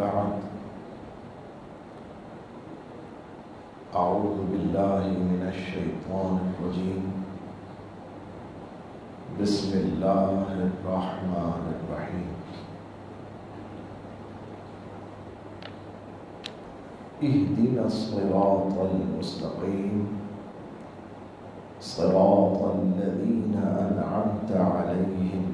بعد أعوذ بالله من الشيطان الرجيم بسم الله الرحمن الرحيم اهدنا الصراط المستقيم صراط الذين أنعمت عليهم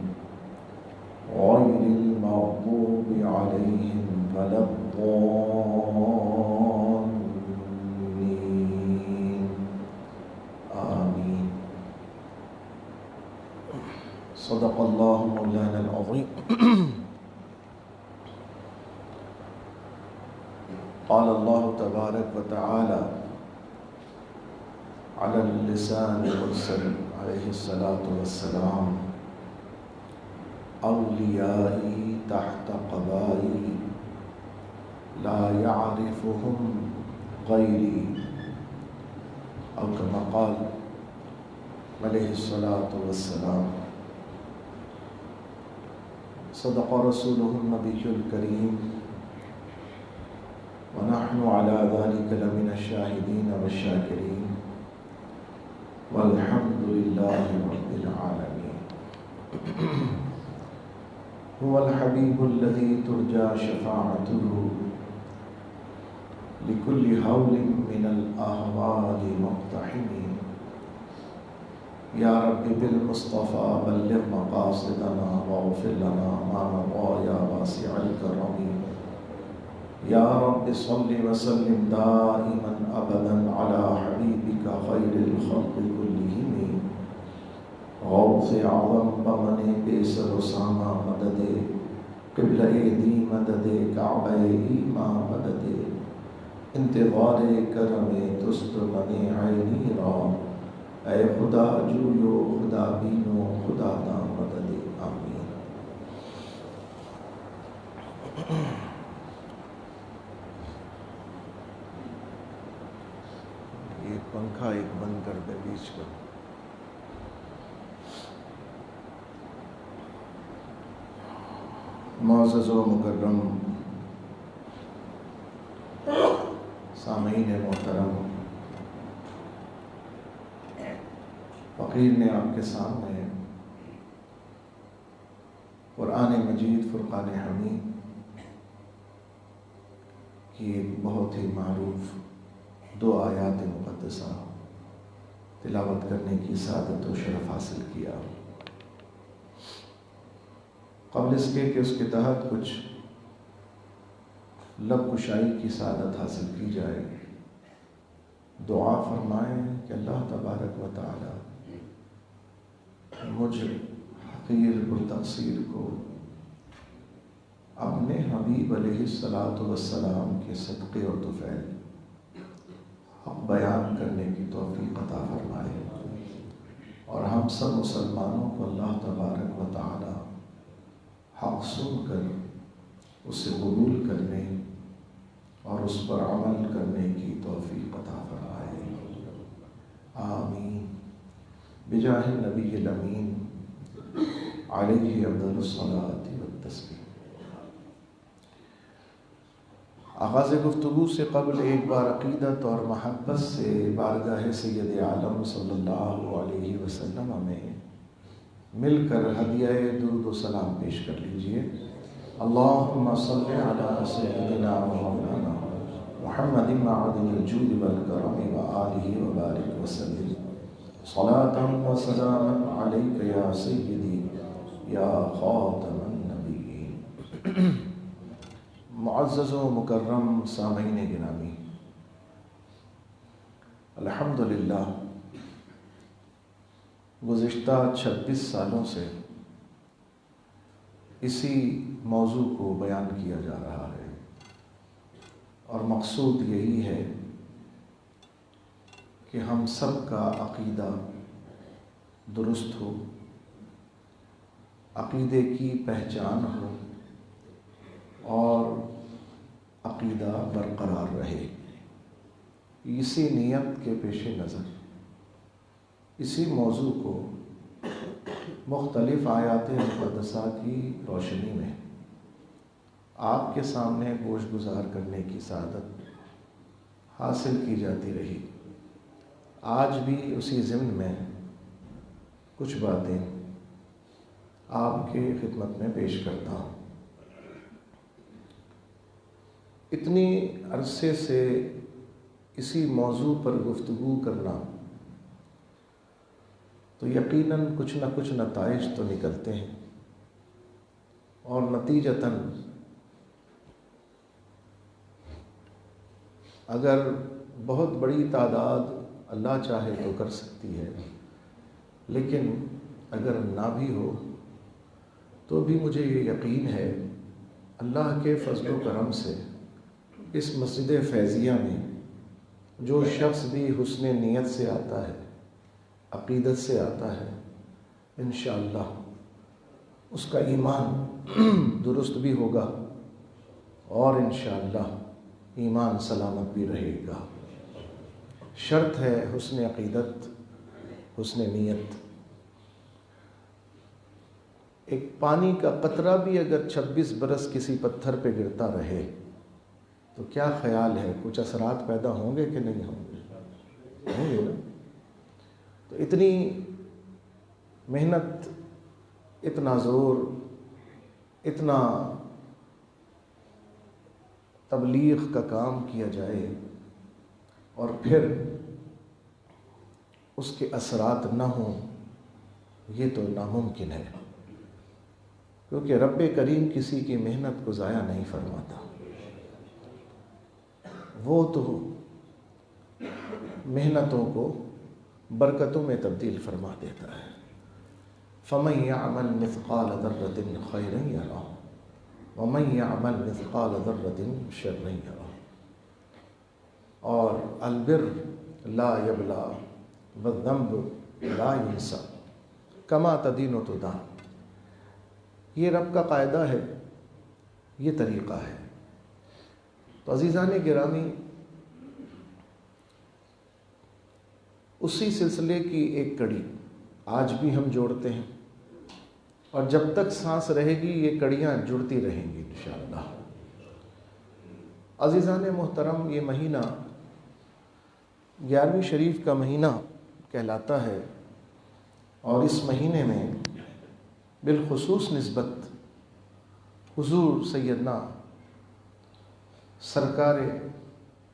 غير المغضوب عليهم ولا الضالين آمين. صدق الله مولانا العظيم. قال الله تبارك وتعالى على اللسان المرسل عليه الصلاة والسلام: أوليائي تحت قبائي لا يعرفهم غيري، أو كما قال عليه الصلاة والسلام. صدق رسوله النبي الكريم ونحن على ذلك لمن الشاهدين والشاكرين والحمد لله رب العالمين. هو الحبيب الذي ترجى شفاعته لكل هول من الأهوال مقتحم. يا رب بالمصطفى بلغ مقاصدنا واغفر لنا ما مضى يا واسع الكرم. يا رب صل وسلم دائما أبدا على حبيبك خير الخلق كلهم. غوث اعظم بمن بیسر اسامہ مدد قبلہ دی مدد کعبہ ایما مدد انتظار کرم تست من عینی را. اے خدا جویو خدا بینو خدا دا مدد. آمین. ایک پنکھا ایک بند کر دے بیچ کا. معزز و مکرم سامعین محترم، فقیر نے آپ کے سامنے قرآن مجید فرقان حمید کی ایک بہت ہی معروف 2 آیات مقدسہ تلاوت کرنے کی سعادت و شرف حاصل کیا. قبل اس کے کہ اس کے تحت کچھ لب کشائی کی سعادت حاصل کی جائے، دعا فرمائیں کہ اللہ تبارک و تعالی مجھ حقیر پرتقصیر کو اپنے حبیب علیہ السلام کے صدقے اور طفیل حق بیان کرنے کی توفیق عطا فرمائے، اور ہم سب مسلمانوں کو اللہ تبارک و تعالی حق سن کر اسے قبول کرنے اور اس پر عمل کرنے کی توفیق عطا فرمائے. آمین. بجاہ النبی الامین علیہ افضل الصلاۃ والتسلیم. آغاز گفتگو سے قبل ایک بار عقیدت اور محبت سے بارگاہ سید عالم صلی اللہ علیہ وسلم میں مل کر ہدیہ درود و سلام پیش کر لیجئے. اللہم صلی علی سیدنا مولانا محمد معدن الجود والکرم وآلہ وبارک وسلم صلاۃ و سلاما علیک یا سیدی یا خاتم النبیین. معزز و مکرم سامعین گرامی، الحمدللہ گزشتہ 26 سالوں سے اسی موضوع کو بیان کیا جا رہا ہے، اور مقصود یہی ہے کہ ہم سب کا عقیدہ درست ہو، عقیدے کی پہچان ہو اور عقیدہ برقرار رہے. اسی نیت کے پیش نظر اسی موضوع کو مختلف آیات مقدسہ کی روشنی میں آپ کے سامنے گوش گزار کرنے کی سعادت حاصل کی جاتی رہی۔ آج بھی اسی ضمن میں کچھ باتیں آپ کی خدمت میں پیش کرتا ہوں۔ اتنی عرصے سے اسی موضوع پر گفتگو کرنا تو یقیناً کچھ نہ کچھ نتائج تو نکلتے ہیں، اور نتیجتاً اگر بہت بڑی تعداد اللہ چاہے تو کر سکتی ہے، لیکن اگر نہ بھی ہو تو بھی مجھے یہ یقین ہے اللہ کے فضل و کرم سے اس مسجد فیضیہ میں جو شخص بھی حسن نیت سے آتا ہے، عقیدت سے آتا ہے، انشاءاللہ اس کا ایمان درست بھی ہوگا اور انشاءاللہ ایمان سلامت بھی رہے گا۔ شرط ہے حسن عقیدت، حسن نیت۔ ایک پانی کا قطرہ بھی اگر 26 برس کسی پتھر پہ گرتا رہے تو کیا خیال ہے کچھ اثرات پیدا ہوں گے کہ نہیں ہوں گے؟ ہوں گے نا۔ تو اتنی محنت، اتنا زور، اتنا تبلیغ کا کام کیا جائے اور پھر اس کے اثرات نہ ہوں، یہ تو ناممکن ہے، کیونکہ رب کریم کسی کی محنت کو ضائع نہیں فرماتا۔ وہ تو محنتوں کو برکتوں میں تبدیل فرما دیتا ہے۔ فَمَن يَعْمَلْ مِثْقَالَ ذَرَّةٍ خَيْرًا يَرَهُ وَمَن يَعْمَلْ مِثْقَالَ ذَرَّةٍ شَرًّا يَرَهُ۔ اور البر لا یبلا والذنب لا ينسى کما تدین تدان، یہ رب کا قاعدہ ہے، یہ طریقہ ہے۔ تو عزیزان گرامی، اسی سلسلے کی ایک کڑی آج بھی ہم جوڑتے ہیں، اور جب تک سانس رہے گی یہ کڑیاں جڑتی رہیں گی انشاءاللہ۔ عزیزان محترم، یہ مہینہ 11ویں شریف کا مہینہ کہلاتا ہے، اور اس مہینے میں بالخصوص نسبت حضور سیدنا سرکار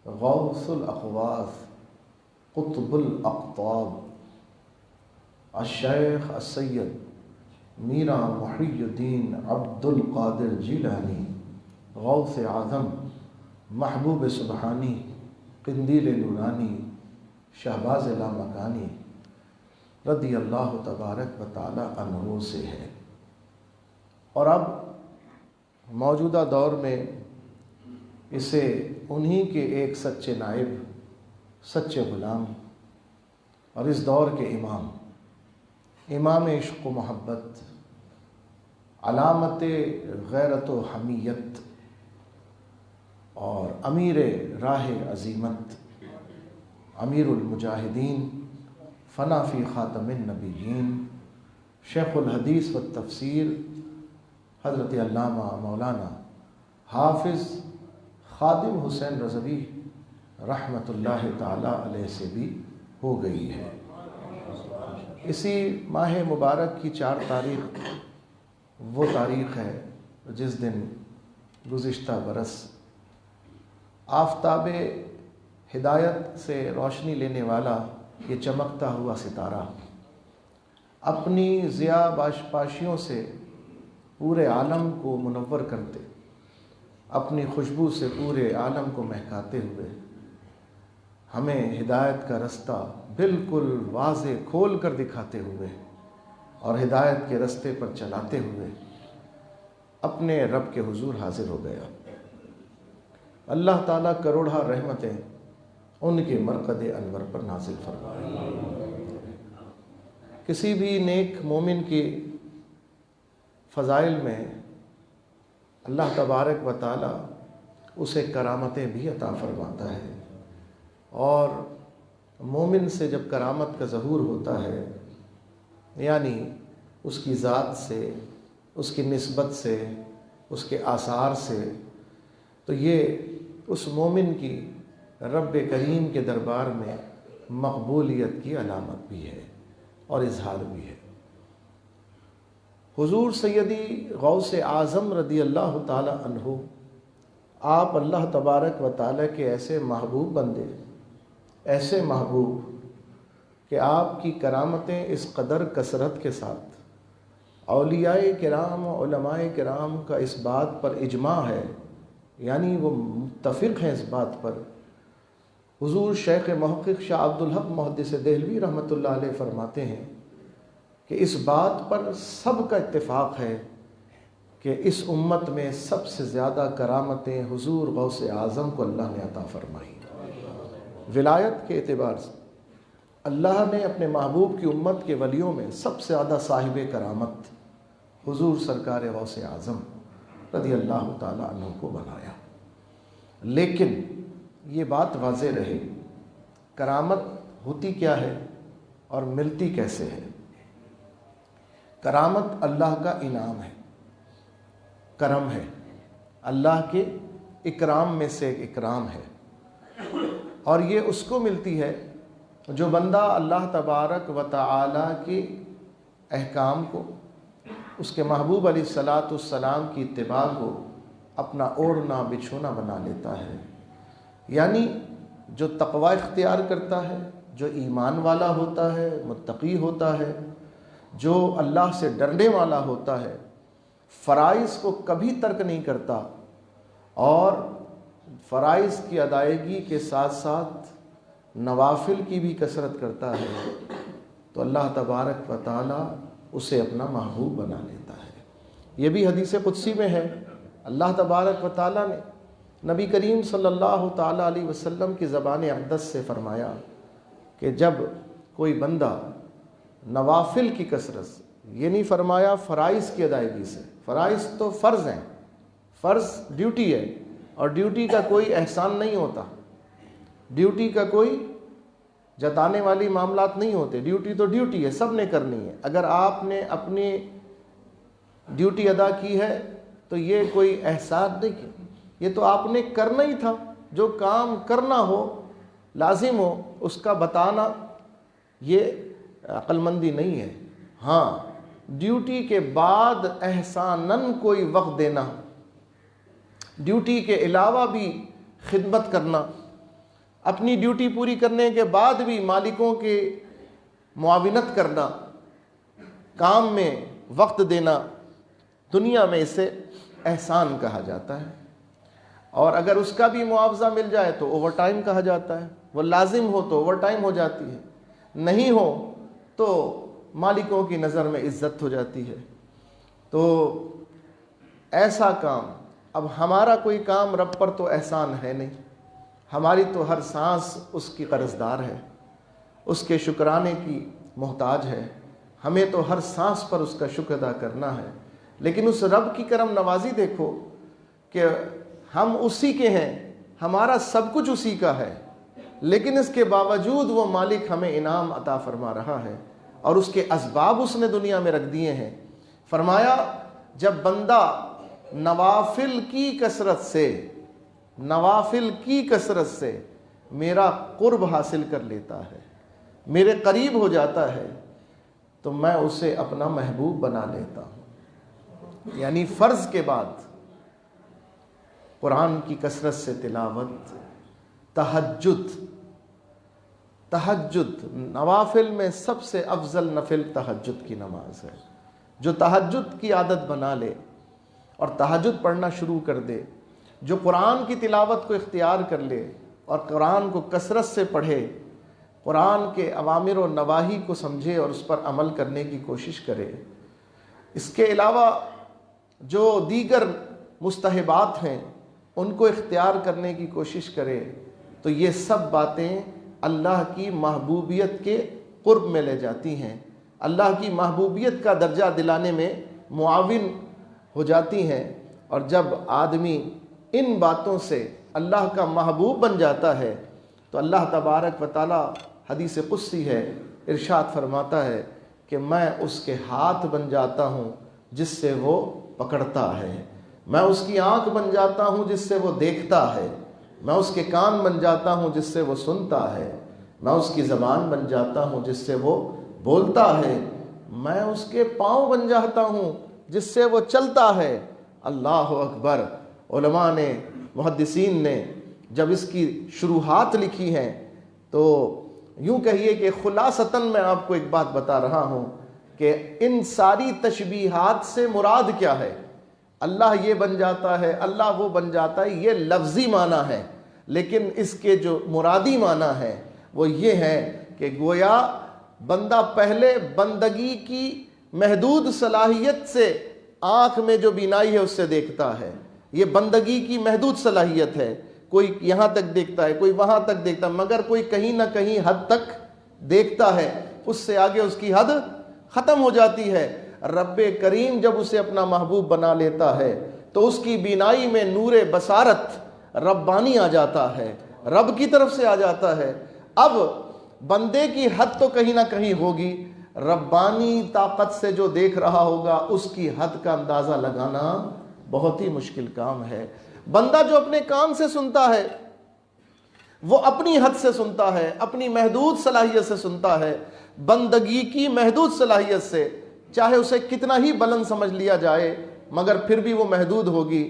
غوث الاقواس قطب الاقطاب الشیخ السید میرا محی الدین عبد القادر جیلانی غوث اعظم محبوب سبحانی قندیل نورانی شہباز لامکانی رضی اللہ تبارک و تعالی عنہ سے ہے۔ اور اب موجودہ دور میں اسے انہی کے ایک سچے نائب، سچے غلام، اور اس دور کے امام عشق و محبت، علامت غیرت و حمیت، اور امیر راہ عزیمت، امیر المجاہدین، فنا فی خاتم النبیین، شیخ الحدیث والتفسیر حضرت علامہ مولانا حافظ خادم حسین رضوی رحمۃ اللہ تعالی علیہ سے بھی ہو گئی ہے۔ اسی ماہ مبارک کی 4 تاریخ وہ تاریخ ہے جس دن گزشتہ برس آفتاب ہدایت سے روشنی لینے والا یہ چمکتا ہوا ستارہ اپنی ضیاء پاشیوں سے پورے عالم کو منور کرتے، اپنی خوشبو سے پورے عالم کو مہکاتے ہوئے ہمیں ہدایت کا رستہ بالکل واضح کھول کر دکھاتے ہوئے اور ہدایت کے رستے پر چلاتے ہوئے اپنے رب کے حضور حاضر ہو گیا۔ اللہ تعالیٰ کروڑہ رحمتیں ان کے مرقد انور پر نازل فرمائے۔ کسی بھی نیک مومن کی فضائل میں اللہ تبارک و تعالیٰ اسے کرامتیں بھی عطا فرماتا ہے، اور مومن سے جب کرامت کا ظہور ہوتا ہے، یعنی اس کی ذات سے، اس کی نسبت سے، اس کے آثار سے، تو یہ اس مومن کی رب کریم کے دربار میں مقبولیت کی علامت بھی ہے اور اظہار بھی ہے۔ حضور سیدی غوث اعظم رضی اللہ تعالی عنہ، آپ اللہ تبارک و تعالی کے ایسے محبوب بندے، ایسے محبوب کہ آپ کی کرامتیں اس قدر کثرت کے ساتھ اولیاء کرام و علماء کرام کا اس بات پر اجماع ہے، یعنی وہ متفق ہیں اس بات پر۔ حضور شیخ محقق شاہ عبدالحق محدث دہلوی رحمۃ اللہ علیہ فرماتے ہیں کہ اس بات پر سب کا اتفاق ہے کہ اس امت میں سب سے زیادہ کرامتیں حضور غوث اعظم کو اللہ نے عطا فرمائی۔ ولایت کے اعتبار سے اللہ نے اپنے محبوب کی امت کے ولیوں میں سب سے زیادہ صاحب کرامت حضور سرکار غوث اعظم رضی اللہ تعالی عنہ کو بنایا۔ لیکن یہ بات واضح رہے، کرامت ہوتی کیا ہے اور ملتی کیسے ہے؟ کرامت اللہ کا انعام ہے، کرم ہے، اللہ کے اکرام میں سے ایک اکرام ہے، اور یہ اس کو ملتی ہے جو بندہ اللہ تبارک و تعالی کے احکام کو، اس کے محبوب علیہ الصلاۃ والسلام کی اتباع کو اپنا اوڑھنا بچھونا بنا لیتا ہے، یعنی جو تقوی اختیار کرتا ہے، جو ایمان والا ہوتا ہے، متقی ہوتا ہے، جو اللہ سے ڈرنے والا ہوتا ہے، فرائض کو کبھی ترک نہیں کرتا اور فرائض کی ادائیگی کے ساتھ ساتھ نوافل کی بھی کثرت کرتا ہے، تو اللہ تبارک و تعالی اسے اپنا محبوب بنا لیتا ہے۔ یہ بھی حدیث قدسی میں ہے، اللہ تبارک و تعالی نے نبی کریم صلی اللہ تعالی علیہ وسلم کی زبان اقدس سے فرمایا کہ جب کوئی بندہ نوافل کی کثرت سے، یہ نہیں فرمایا فرائض کی ادائیگی سے، فرائض تو فرض ہیں، فرض ڈیوٹی ہے، اور ڈیوٹی کا کوئی احسان نہیں ہوتا، ڈیوٹی کا کوئی جتانے والی معاملات نہیں ہوتے، ڈیوٹی تو ڈیوٹی ہے، سب نے کرنی ہے۔ اگر آپ نے اپنی ڈیوٹی ادا کی ہے تو یہ کوئی احسان نہیں کیا، یہ تو آپ نے کرنا ہی تھا، جو کام کرنا ہو لازم ہو اس کا بتانا یہ عقل مندی نہیں ہے۔ ہاں، ڈیوٹی کے بعد احساناً کوئی وقت دینا، ڈیوٹی کے علاوہ بھی خدمت کرنا، اپنی ڈیوٹی پوری کرنے کے بعد بھی مالکوں کی معاونت کرنا، کام میں وقت دینا، دنیا میں اسے احسان کہا جاتا ہے، اور اگر اس کا بھی معاوضہ مل جائے تو اوور ٹائم کہا جاتا ہے، وہ لازم ہو تو اوور ٹائم ہو جاتی ہے، نہیں ہو تو مالکوں کی نظر میں عزت ہو جاتی ہے۔ تو ایسا کام، اب ہمارا کوئی کام رب پر تو احسان ہے نہیں، ہماری تو ہر سانس اس کی قرضدار ہے، اس کے شکرانے کی محتاج ہے، ہمیں تو ہر سانس پر اس کا شکر ادا کرنا ہے۔ لیکن اس رب کی کرم نوازی دیکھو کہ ہم اسی کے ہیں، ہمارا سب کچھ اسی کا ہے، لیکن اس کے باوجود وہ مالک ہمیں انعام عطا فرما رہا ہے، اور اس کے اسباب اس نے دنیا میں رکھ دیے ہیں۔ فرمایا جب بندہ نوافل کی کثرت سے میرا قرب حاصل کر لیتا ہے، میرے قریب ہو جاتا ہے، تو میں اسے اپنا محبوب بنا لیتا ہوں۔ یعنی فرض کے بعد قرآن کی کثرت سے تلاوت، تہجد نوافل میں سب سے افضل نفل تہجد کی نماز ہے۔ جو تہجد کی عادت بنا لے اور تہجد پڑھنا شروع کر دے، جو قرآن کی تلاوت کو اختیار کر لے اور قرآن کو کثرت سے پڑھے، قرآن کے اوامر و نواہی کو سمجھے اور اس پر عمل کرنے کی کوشش کرے، اس کے علاوہ جو دیگر مستحبات ہیں ان کو اختیار کرنے کی کوشش کرے، تو یہ سب باتیں اللہ کی محبوبیت کے قرب میں لے جاتی ہیں، اللہ کی محبوبیت کا درجہ دلانے میں معاون ہو جاتی ہیں۔ اور جب آدمی ان باتوں سے اللہ کا محبوب بن جاتا ہے تو اللہ تبارک و تعالی، حدیث قدسی ہے، ارشاد فرماتا ہے کہ میں اس کے ہاتھ بن جاتا ہوں جس سے وہ پکڑتا ہے، میں اس کی آنکھ بن جاتا ہوں جس سے وہ دیکھتا ہے، میں اس کے کان بن جاتا ہوں جس سے وہ سنتا ہے، میں اس کی زبان بن جاتا ہوں جس سے وہ بولتا ہے، میں اس کے پاؤں بن جاتا ہوں جس سے وہ چلتا ہے۔ اللہ اکبر۔ علماء نے، محدثین نے جب اس کی شروحات لکھی ہیں تو یوں کہیے کہ خلاصتاً میں آپ کو ایک بات بتا رہا ہوں کہ ان ساری تشبیہات سے مراد کیا ہے۔ اللہ یہ بن جاتا ہے، اللہ وہ بن جاتا ہے، یہ لفظی معنی ہے، لیکن اس کے جو مرادی معنی ہے وہ یہ ہے کہ گویا بندہ پہلے بندگی کی محدود صلاحیت سے آنکھ میں جو بینائی ہے اس سے دیکھتا ہے، یہ بندگی کی محدود صلاحیت ہے، کوئی یہاں تک دیکھتا ہے، کوئی وہاں تک دیکھتا ہے، مگر کوئی کہیں نہ کہیں حد تک دیکھتا ہے، اس سے آگے اس کی حد ختم ہو جاتی ہے۔ رب کریم جب اسے اپنا محبوب بنا لیتا ہے تو اس کی بینائی میں نور بصارت ربانی آ جاتا ہے، رب کی طرف سے آ جاتا ہے۔ اب بندے کی حد تو کہیں نہ کہیں ہوگی، ربانی طاقت سے جو دیکھ رہا ہوگا اس کی حد کا اندازہ لگانا بہت ہی مشکل کام ہے۔ بندہ جو اپنے کان سے سنتا ہے وہ اپنی حد سے سنتا ہے، اپنی محدود صلاحیت سے سنتا ہے، بندگی کی محدود صلاحیت سے، چاہے اسے کتنا ہی بلند سمجھ لیا جائے مگر پھر بھی وہ محدود ہوگی۔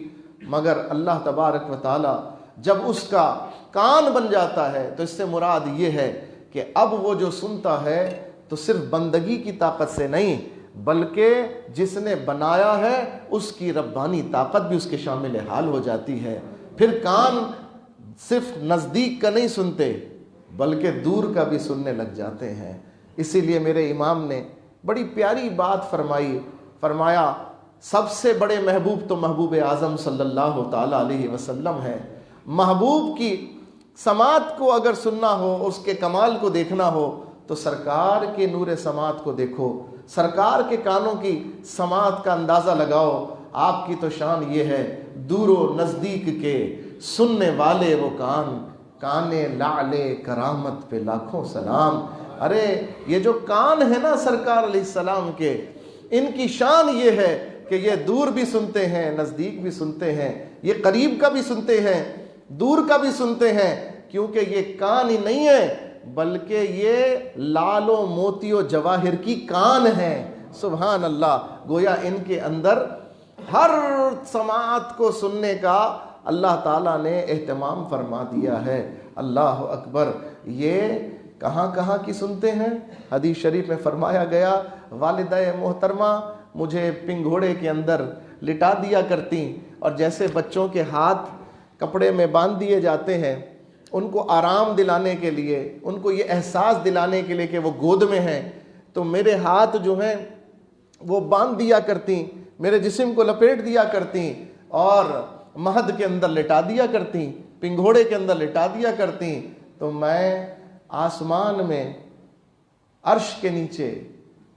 مگر اللہ تبارک و تعالی جب اس کا کان بن جاتا ہے تو اس سے مراد یہ ہے کہ اب وہ جو سنتا ہے تو صرف بندگی کی طاقت سے نہیں بلکہ جس نے بنایا ہے اس کی ربانی طاقت بھی اس کے شامل حال ہو جاتی ہے۔ پھر کان صرف نزدیک کا نہیں سنتے بلکہ دور کا بھی سننے لگ جاتے ہیں۔ اسی لیے میرے امام نے بڑی پیاری بات فرمایا سب سے بڑے محبوب تو محبوب اعظم صلی اللہ تعالی علیہ وسلم ہے۔ محبوب کی سماعت کو اگر سننا ہو، اس کے کمال کو دیکھنا ہو تو سرکار کے نور سماعت کو دیکھو، سرکار کے کانوں کی سماعت کا اندازہ لگاؤ۔ آپ کی تو شان یہ ہے، دور و نزدیک کے سننے والے وہ کان، کانے لعلے کرامت پہ لاکھوں سلام۔ ارے یہ جو کان ہے نا سرکار علیہ السلام کے، ان کی شان یہ ہے کہ یہ دور بھی سنتے ہیں، نزدیک بھی سنتے ہیں، یہ قریب کا بھی سنتے ہیں، دور کا بھی سنتے ہیں، کیونکہ یہ کان ہی نہیں ہے بلکہ یہ لال و موتی و جواہر کی کان ہے۔ سبحان اللہ۔ گویا ان کے اندر ہر سماعت کو سننے کا اللہ تعالیٰ نے اہتمام فرما دیا ہے۔ اللہ اکبر۔ یہ کہاں کہاں کی سنتے ہیں؟ حدیث شریف میں فرمایا گیا والدہ محترمہ مجھے پنگھوڑے کے اندر لٹا دیا کرتی، اور جیسے بچوں کے ہاتھ کپڑے میں باندھ دیے جاتے ہیں ان کو آرام دلانے کے لیے، ان کو یہ احساس دلانے کے لیے کہ وہ گود میں ہیں، تو میرے ہاتھ جو ہیں وہ باندھ دیا کرتی، میرے جسم کو لپیٹ دیا کرتی اور مہد کے اندر لٹا دیا کرتی، پنگھوڑے کے اندر لٹا دیا کرتی۔ تو میں آسمان میں عرش کے نیچے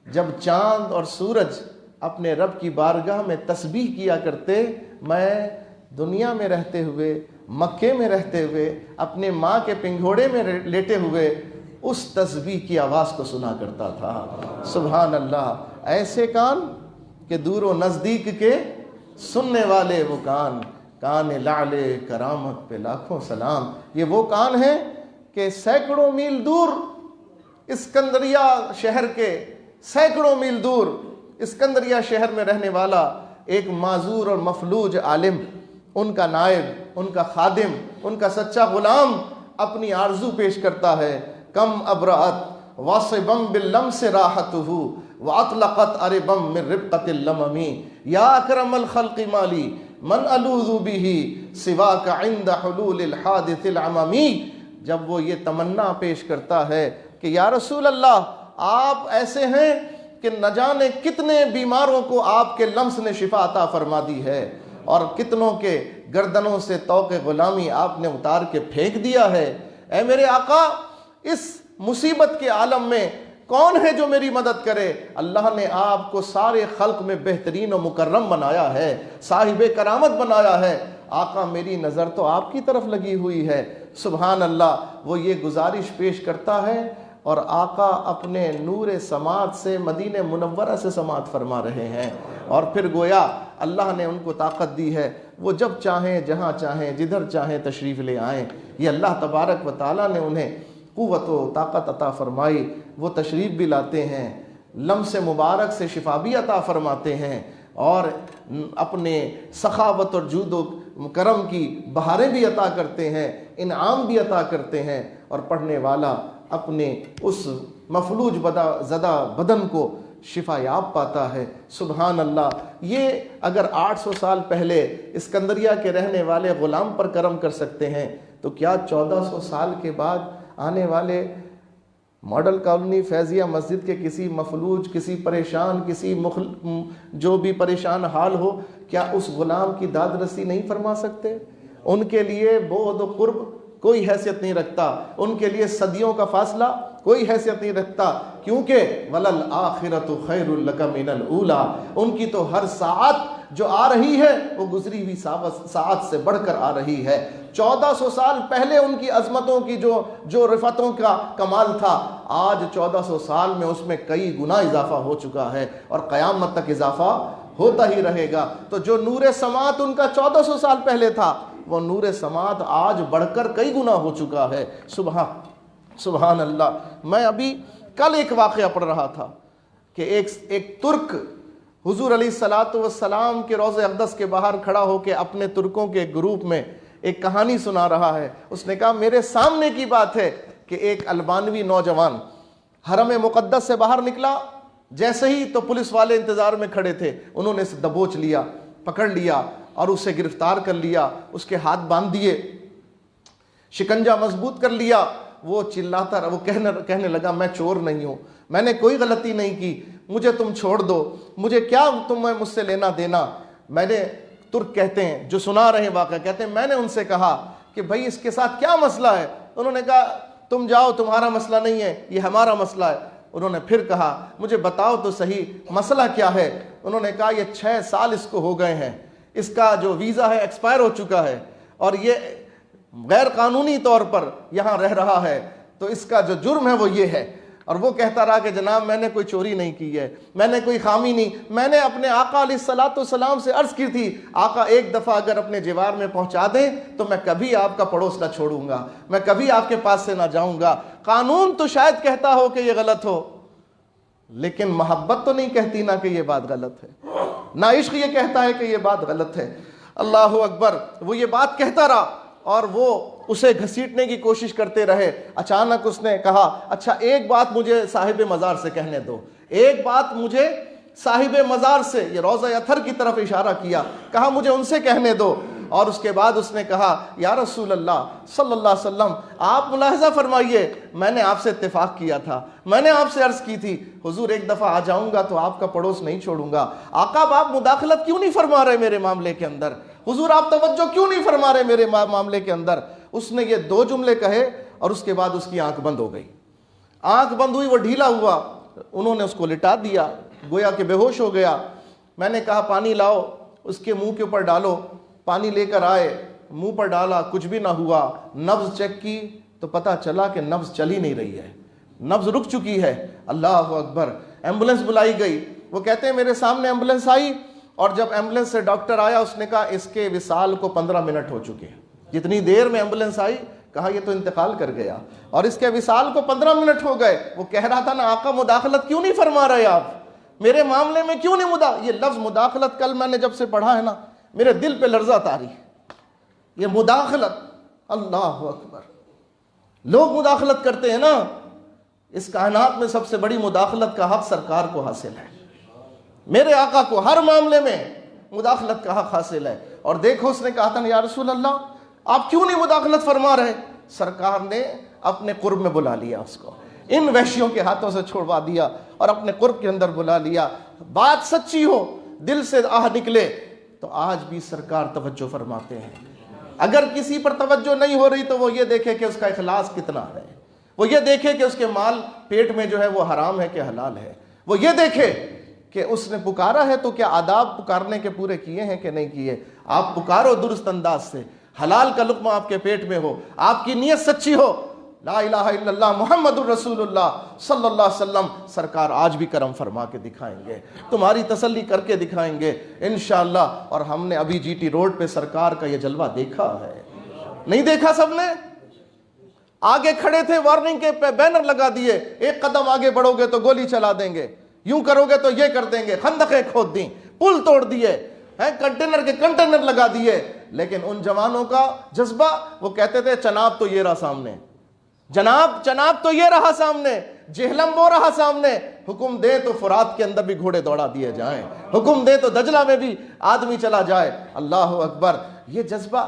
جب چاند اور سورج اپنے رب کی بارگاہ میں تسبیح کیا کرتے، میں دنیا میں رہتے ہوئے، مکے میں رہتے ہوئے، اپنے ماں کے پنگھوڑے میں لیٹے ہوئے اس تسبیح کی آواز کو سنا کرتا تھا۔ سبحان اللہ۔ ایسے کان کہ دور و نزدیک کے سننے والے وہ کان، کان لعل کرامت پہ لاکھوں سلام۔ یہ وہ کان ہیں کہ سینکڑوں میل دور اسکندریہ شہر کے، سینکڑوں میل دور اسکندریہ شہر میں رہنے والا ایک معذور اور مفلوج عالم، ان کا نائب، ان کا خادم، ان کا سچا غلام اپنی آرزو پیش کرتا ہے، کم ابرأت واصبم باللمس راحتہ واطلقت اربم من ربقت اللمم یا اکرم الخلق مالی من الوذ به سواک عند حلول الحادث العممی۔ جب وہ یہ تمنا پیش کرتا ہے کہ یا رسول اللہ آپ ایسے ہیں کہ نہ جانے کتنے بیماروں کو آپ کے لمس نے شفا عطا فرما دی ہے، اور کتنوں کے گردنوں سے طوق غلامی آپ نے اتار کے پھینک دیا ہے۔ اے میرے آقا اس مصیبت کے عالم میں کون ہے جو میری مدد کرے؟ اللہ نے آپ کو سارے خلق میں بہترین و مکرم بنایا ہے، صاحب کرامت بنایا ہے، آقا میری نظر تو آپ کی طرف لگی ہوئی ہے۔ سبحان اللہ۔ وہ یہ گزارش پیش کرتا ہے، اور آقا اپنے نور سماعت سے مدینہ منورہ سے سماعت فرما رہے ہیں، اور پھر گویا اللہ نے ان کو طاقت دی ہے، وہ جب چاہیں جہاں چاہیں جدھر چاہیں تشریف لے آئیں۔ یہ اللہ تبارک و تعالیٰ نے انہیں قوت و طاقت عطا فرمائی، وہ تشریف بھی لاتے ہیں، لمس مبارک سے شفا بھی عطا فرماتے ہیں، اور اپنے سخاوت اور جود و کرم کی بہاریں بھی عطا کرتے ہیں، انعام بھی عطا کرتے ہیں، اور پڑھنے والا اپنے اس مفلوج زدہ بدن کو شفا یاب پاتا ہے۔ سبحان اللہ۔ یہ اگر 800 سال پہلے اسکندریہ کے رہنے والے غلام پر کرم کر سکتے ہیں تو کیا 1400 سال کے بعد آنے والے ماڈل کالونی فیضیہ مسجد کے کسی مفلوج، کسی پریشان، جو بھی پریشان حال ہو، کیا اس غلام کی داد رسی نہیں فرما سکتے؟ ان کے لیے بعد و قرب کوئی حیثیت نہیں رکھتا، ان کے لیے صدیوں کا فاصلہ کوئی حیثیت نہیں رکھتا، کیونکہ وَلَلْآخِرَةُ خَيْرٌ لَكَ مِنَ الْأُولَىٰ، ان کی تو ہر ساعت جو آ رہی ہے وہ گزری ہوئی ساعت سے بڑھ کر آ رہی ہے۔ 1400 سال پہلے ان کی عظمتوں کی جو رفتوں کا کمال تھا، آج 1400 سال میں اس میں کئی گنا اضافہ ہو چکا ہے، اور قیامت تک اضافہ ہوتا ہی رہے گا۔ تو جو نور سماعت ان کا 1400 سال پہلے تھا، وہ نور سماعت آج بڑھ کر کئی گنا ہو چکا ہے۔ سبحان اللہ۔ میں ابھی کل ایک واقعہ پڑھ رہا تھا کہ ایک ترک حضور علیہ الصلوۃ والسلام کے روضہ اقدس کے باہر کھڑا ہو کے اپنے ترکوں کے گروپ میں ایک کہانی سنا رہا ہے۔ اس نے کہا میرے سامنے کی بات ہے کہ ایک البانوی نوجوان حرم مقدس سے باہر نکلا، جیسے ہی تو پولیس والے انتظار میں کھڑے تھے، انہوں نے اسے دبوچ لیا، پکڑ لیا اور اسے گرفتار کر لیا، اس کے ہاتھ باندھ دیے، شکنجہ مضبوط کر لیا۔ وہ چلاتا رہا، وہ کہنے لگا میں چور نہیں ہوں، میں نے کوئی غلطی نہیں کی، مجھے تم چھوڑ دو، مجھے کیا تمہیں مجھ سے لینا دینا۔ میں نے، ترک کہتے ہیں جو سنا رہے واقعہ، کہتے ہیں میں نے ان سے کہا کہ بھائی اس کے ساتھ کیا مسئلہ ہے؟ انہوں نے کہا تم جاؤ، تمہارا مسئلہ نہیں ہے، یہ ہمارا مسئلہ ہے۔ انہوں نے پھر کہا مجھے بتاؤ تو صحیح مسئلہ کیا ہے؟ انہوں نے کہا یہ 6 سال اس کو ہو گئے ہیں، اس کا جو ویزا ہے ایکسپائر ہو چکا ہے، اور یہ غیر قانونی طور پر یہاں رہ رہا ہے، تو اس کا جو جرم ہے وہ یہ ہے۔ اور وہ کہتا رہا کہ جناب میں نے کوئی چوری نہیں کی ہے، میں نے کوئی خامی نہیں، میں نے اپنے آقا علیہ الصلوۃ والسلام سے عرض کی تھی آقا ایک دفعہ اگر اپنے جوار میں پہنچا دیں تو میں کبھی آپ کا پڑوس نہ چھوڑوں گا، میں کبھی آپ کے پاس سے نہ جاؤں گا۔ قانون تو شاید کہتا ہو کہ یہ غلط ہو، لیکن محبت تو نہیں کہتی نا کہ یہ بات غلط ہے، نہ عشق یہ کہتا ہے کہ یہ بات غلط ہے۔ اللہ اکبر۔ وہ یہ بات کہتا رہا اور وہ اسے گھسیٹنے کی کوشش کرتے رہے۔ اچانک اس نے کہا اچھا ایک بات مجھے صاحب مزار سے کہنے دو، ایک بات مجھے صاحب مزار سے، یہ روضہ اطہر کی طرف اشارہ کیا، کہا مجھے ان سے کہنے دو۔ اور اس کے بعد اس نے کہا یا رسول اللہ صلی اللہ علیہ وسلم آپ ملاحظہ فرمائیے، میں نے آپ سے اتفاق کیا تھا، میں نے آپ سے عرض کی تھی حضور ایک دفعہ آ جاؤں گا تو آپ کا پڑوس نہیں چھوڑوں گا۔ آقا آپ مداخلت کیوں نہیں فرما رہے میرے معاملے کے اندر؟ حضور آپ توجہ کیوں نہیں فرما رہے میرے معاملے کے اندر؟ اس نے یہ 2 جملے کہے اور اس کے بعد اس کی آنکھ بند ہو گئی، آنکھ بند ہوئی، وہ ڈھیلا ہوا، انہوں نے اس کو لٹا دیا، گویا کہ بے ہوش ہو گیا۔ میں نے کہا پانی لاؤ، اس کے منہ کے اوپر ڈالو، پانی لے کر آئے، منہ پر ڈالا، کچھ بھی نہ ہوا۔ نبض چیک کی تو پتا چلا کہ نبض چل ہی نہیں رہی ہے، نبض رک چکی ہے۔ اللہ اکبر۔ ایمبولینس بلائی گئی، وہ کہتے ہیں میرے سامنے ایمبولینس آئی، اور جب ایمبولینس سے ڈاکٹر آیا اس نے کہا اس کے وصال کو 15 منٹ ہو چکے ہیں۔ جتنی دیر میں ایمبولینس آئی کہا یہ تو انتقال کر گیا، اور اس کے وصال کو 15 منٹ ہو گئے۔ وہ کہہ رہا تھا نا آقا مداخلت کیوں نہیں فرما رہے آپ میرے معاملے میں، کیوں نہیں یہ لفظ مداخلت کل میں نے جب سے پڑھا ہے نا میرے دل پہ لرزہ طاری ہے۔ یہ مداخلت، اللہ اکبر، لوگ مداخلت کرتے ہیں نا، اس کائنات میں سب سے بڑی مداخلت کا حق سرکار کو حاصل ہے، میرے آقا کو ہر معاملے میں مداخلت کا حق حاصل ہے۔ اور دیکھو اس نے کہا تھا یا رسول اللہ آپ کیوں نہیں مداخلت فرما رہے؟ سرکار نے اپنے قرب میں بلا لیا، اس کو ان وحشیوں کے ہاتھوں سے چھوڑوا دیا اور اپنے قرب کے اندر بلا لیا۔ بات سچی ہو، دل سے آہ نکلے تو آج بھی سرکار توجہ فرماتے ہیں۔ اگر کسی پر توجہ نہیں ہو رہی تو وہ یہ دیکھے کہ اس کا اخلاص کتنا ہے، وہ یہ دیکھے کہ اس کے مال پیٹ میں جو ہے وہ حرام ہے کہ حلال ہے، وہ یہ دیکھے کہ اس نے پکارا ہے تو کیا آداب پکارنے کے پورے کیے ہیں کہ نہیں کیے۔ آپ پکارو درست انداز سے، حلال کا لقمہ آپ کے پیٹ میں ہو، آپ کی نیت سچی ہو، لا الہ الا اللہ محمد الرسول اللہ صلی اللہ علیہ وسلم سرکار آج بھی کرم فرما کے دکھائیں گے، تمہاری تسلی کر کے دکھائیں گے انشاءاللہ۔ اور ہم نے ابھی جی ٹی روڈ پہ سرکار کا یہ جلوہ دیکھا ہے، نہیں دیکھا سب نے؟ آگے کھڑے تھے، وارننگ کے بینر لگا دیے، ایک قدم آگے بڑھو گے تو گولی چلا دیں گے، یوں کرو گے تو یہ کر دیں گے، خندقیں کھود دیں، پل توڑ دیے، کنٹینر کے کنٹینر لگا دیے۔ لیکن ان جوانوں کا جذبہ، وہ کہتے تھے چناب تو یہ رہا سامنے، چناب تو یہ رہا سامنے، جہلم وہ رہا سامنے، حکم دے تو فرات کے اندر بھی گھوڑے دوڑا دیے جائیں، حکم دے تو دجلہ میں بھی آدمی چلا جائے۔ اللہ اکبر، یہ جذبہ